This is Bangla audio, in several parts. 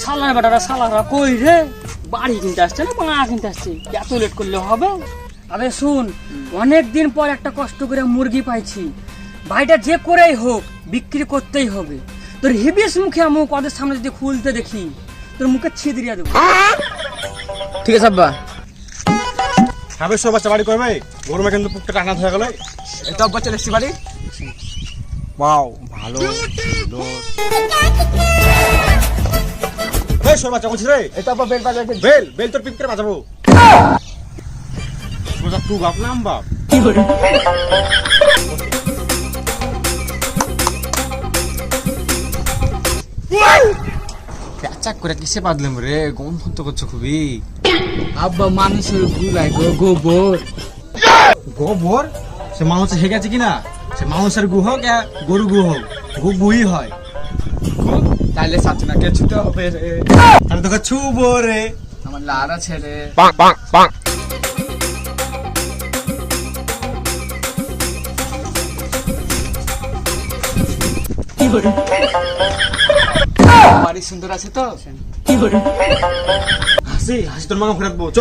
সালার বেটারা সালারা কই রে? বাড়ি কিনতে আসছে না মা কিনতে আসছে? এত লেট করলে হবে? আরে শুন, অনেক দিন পর একটা কষ্ট করে মুরগি পাইছি, ভাইটা যে করেই হোক বিক্রি করতেই হবে। তোর হিবিস মুখে মুখ ওদের সামনে যদি খুলতে দেখি তোর মুখে ছিদ্রিয়া দেবো। ঠিক আছে আব্বা। হবে সব বাচ্চা বাড়ি করবে, গরমে কিন্তু পুকটা টানা হয়ে গেল। এটা আব্বা চলে এসছি বাড়ি। বাও ভালো এই সব বাচ্চা বলছিস রে, এটা আব্বা বেল বাজাতে। বেল বেল তোর পিপকে বাজাবো। সোজা তুই বাপ নাম বাপ। প্যাচাক করে কিসে বাদলাম রে, গন্ধ তো করছে খুবই। আব্বা মানুষের গুলাই গোবর। গোবর সে মানুষ হেগে গেছে কিনা, সে মানুষের গু হোক গরু গু হোক, গুই হয়। তাইলে সাথে কে ছুটে হবে রে, আমি তোকে ছুবো রে। আমার লারা ছেড়ে। বাড়ি সুন্দর আছে তো? হাসি হাসি তোর মাকে ফেরত বো চ।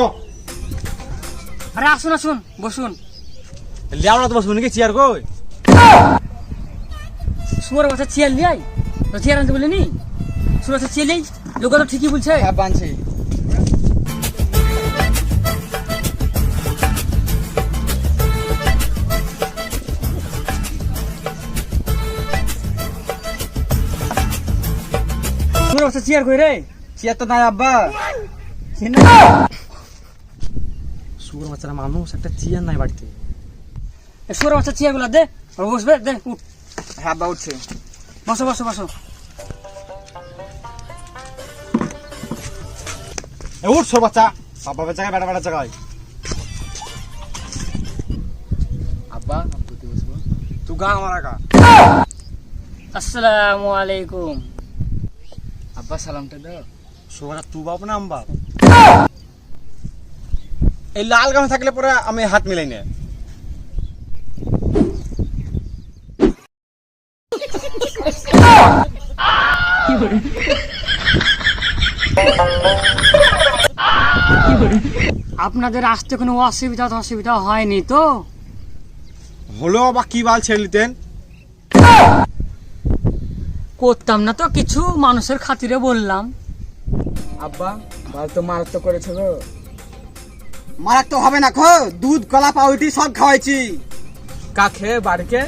আরে আসুন আসুন বসুন। লেওড়া তো বসবো নাকি চেয়ার কই? সুয়ার বাচ্চা চেয়ার লিয়াই, তো চেয়ার আনতে বলিনি? সুয়ার বাচ্চা চেয়ার লিয়াই, লোক তো ঠিকই বলছে। হ্যাঁ বানছি। সুয়ার বাচ্চা চেয়ার কই রে? চেয়ার তো নাই আব্বা। সুর বাচ্চারা মানুষ, একটা চেয়ার নাই বাড়িতে। সুয়ার বাচ্চা চেয়ার গুলা দে, আর বসবে দে। উঠ, হ্যাঁ আব্বা উঠছে। বসো বসো বসো। এ উঠ সর বাচ্চা, বাবা জায়গায় বেটা বেটা জায়গায়। আব্বা বুঝতে বসবো। তুই গা আমার আগা। আসসালামু আলাইকুম। আব্বা সালামটা দাও। সোরা তুই বাপ না আম বাপ। এই লাল গামে থাকলে পরে আমি হাত মিলাই না। আপনাদের আসতে কোনো অসুবিধা হয়নি তো? হলো বা কি বাল ছেড়ে নিতেন? করতাম না তো কিছু, মানুষের খাতিরে বললাম। আব্বা বাল তো মারাত্মক তো করেছো গো। মারাত্মক হবে না খো, দুধ কলা পাউরুটি সব খাওয়াইছি। কাকে বাড়িকে?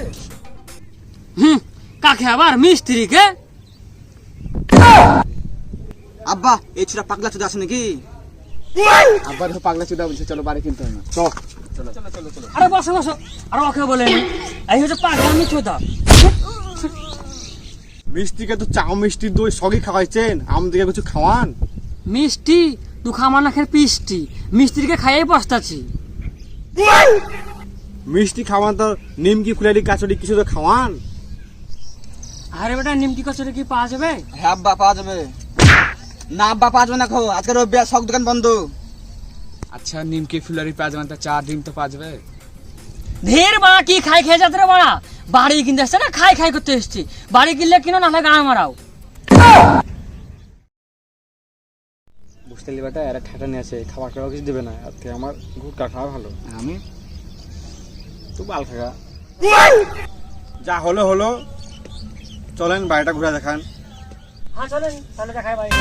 কাকে আবার মিস্ত্রিকে? আব্বা এই ছোটা পাগলা চুদা আছে নাকি? আব্বা তো পাগলা চুদা বলছে, চলো বাড়ি কিনতে হবে না। চল চলো চলো চলো চলো। আরে বসো বসো, আর ওকে বলেন এই হচ্ছে পাগলামি চোদা। মিষ্টিকে তো চাও মিষ্টি দই সবই খাওয়াইছেন, আমাদেরকে কিছু খাওয়ান। মিষ্টি তু খামা না খেয়ে পিষ্টি, মিস্ত্রিকে খাইয়ে বসতাছি। মিষ্টি খাওয়ান তো নিমকি ফুলারি কাচড়ি কিছু তো খাওয়ান। আরে বেটা নিমকি কচুরি কি পাওয়া যাবে? হ্যাঁ আব্বা পাওয়া যাবে। না আব্বা পাওয়া যাবে না খো, আজকে রবিবার সব দোকান বন্ধ। আচ্ছা নিমকি ফুলারি পাওয়া যাবে না, চা ডিম তো পাওয়া যাবে। ধের বাড়া কি খাই খেয়ে যাতে রে বাড়া, বাড়ি কিনতে আসছে না খাই খাই করতে এসছি। বাড়ি কিনলে কিনো না গান মারাও। বুঝতে পারলি বেটা, এরা ঠাটা নিয়ে আছে, খাবার খাওয়া কিছু দেবে না। আজকে আমার গুটকা খাওয়া ভালো। আমি তুই বাল খাগা। যা হলো হলো, চলেন বাড়িটা ঘুরে দেখান। হ্যাঁ চলেন তাহলে দেখাই বাড়ি।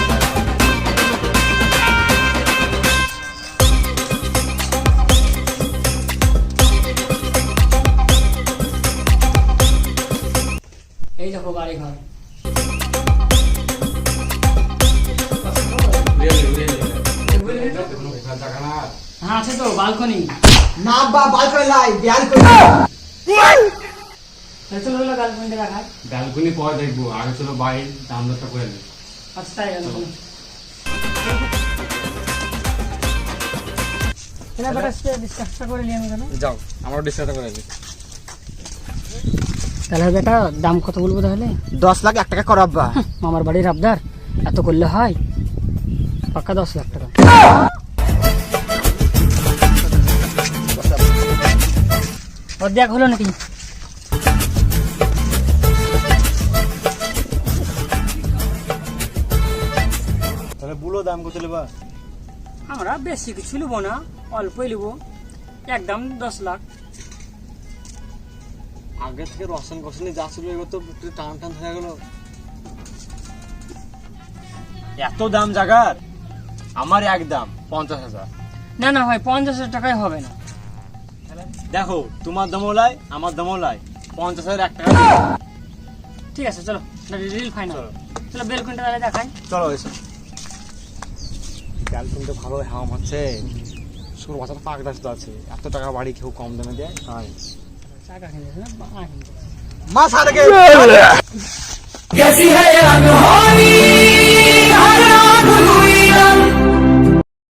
এই দেখো বাড়ি ঘর। হ্যাঁ আছে তো বালকনি। না আব্বা বালকনি লাই ব্যালকনি। চলো হলো বালকনিটা দেখায়। ব্যালকনি পরে দেখবো, আগে চলো বাড়ির দামটা করে নিই। আচ্ছা তাই গেল। ডিসকাসটা করে নিয়ে আমি কেন? যাও, আমারও ডিসকাসটা করে দিই। তাহলে বেটা দাম কত বলবো তাহলে? 10 লাখ 1 টাকা করো আব্বা। মামার বাড়ির আবদার, এত করলে হয়? পাক্কা 10 লাখ টাকা। ওর দেখ হলো নাকি? বুলো দাম কত নেবা? আমরা বেশি কিছু নেবো না, অল্পই নেবো, একদম 10 লাখ। আগে থেকে রসন কষনি যা ছিল এগুলো তো একটু টান টান হয়ে গেল। এত দাম জাগার? আমার একদম 50,000। না না ভাই, 50,000 টাকায় হবে না। দেখো তোমার দমলাই আমার দমলাই 50,000 এক টাকা। ঠিক আছে চলো, রিল ফাইনাল। চলো। চলো বেলকুনটা তাহলে দেখাই। চলো এসো। কাল কিন্তু ভালো হাওয়া মারছে, শুরু বাচ্চাটা পাক রাস্তা আছে, এত টাকা বাড়ি কেউ কম দামে দেয়? হ্যাঁ চাকা কিনতেছে না, বাংলা কিনতেছে। মা সাথে